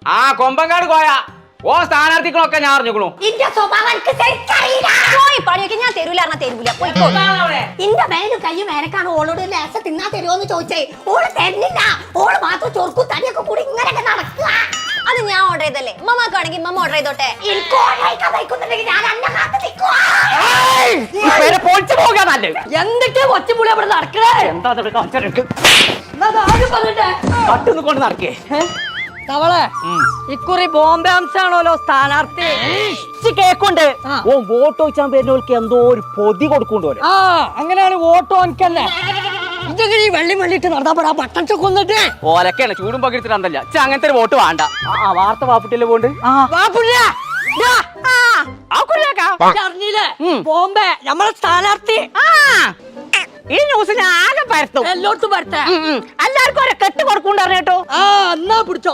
ആ കൊമ്പങ്കാട് കോയ ഓ സ്ഥാനാർത്ഥികളൊക്കെ ഞാൻ അറിഞ്ഞു. പണിയൊക്കെ ഞാൻ തരൂല തരൂല ഇന്റെ മേലും കയ്യും മേനക്കാണ് ഓളോട് ലേശ തിന്നാ തരുമോന്ന് ചോദിച്ചേ. ഓള് തരുന്നില്ല. ഓള് മാത്രം ചൊറുക്കും തടിയൊക്കെ കൂടി ഇങ്ങനെയൊക്കെ നടക്കുക. അത് ഞാൻ ഓർഡർ ചെയ്തല്ലേ. മമ്മാക്കാണെങ്കിൽ മമ്മ ഓർഡർ ചെയ്തോട്ടെ. എനിക്ക് ഓർഡർ കഴിക്കുന്നുണ്ടെങ്കിൽ ഞാൻ അന്നെ കാത്ത് നിൽക്കുവാ. എന്തൊക്കെ ഒച്ചപ്പുളി അവിടെ നടക്കണേ? എന്താ കൊണ്ട് നടക്കേ തവളെ ഇക്കുറി ബോംബെ അംശാണല്ലോ സ്ഥാനാർത്ഥി. കേക്കുണ്ട് ഓ വോട്ട് ചോദിച്ചാൻ വരുന്നവർക്ക് എന്തോ ഒരു പൊതി കൊടുക്കുന്നുണ്ടോ. ആ അങ്ങനെയാണ് വോട്ടോ എനിക്കന്നെ. ഇതൊക്കെ ഈ വെള്ളി വെള്ളിട്ട് നടന്നപ്പെടാ പട്ടച്ച കൊന്നിട്ട് ഓലക്കാണ് ചൂടും പകിടത്തിട്ടല്ല അങ്ങനത്തെ ഒരു വോട്ട് വേണ്ട. ആ വാർത്ത വാപ്പിട്ടില്ലേ പോണ്ട് അറിഞ്ഞില്ലേ ബോംബെ നമ്മളെ സ്ഥാനാർത്ഥി. ഈ ന്യൂസ് ഞാൻ ആകെ പരത്തും എല്ലായിടത്തും വരട്ടെ. എല്ലാവർക്കും ഒരു കെട്ട് കൊടുക്കൂണ്ട് അറിഞ്ഞേട്ടോ. ആ എന്നാ പിടിച്ചോ.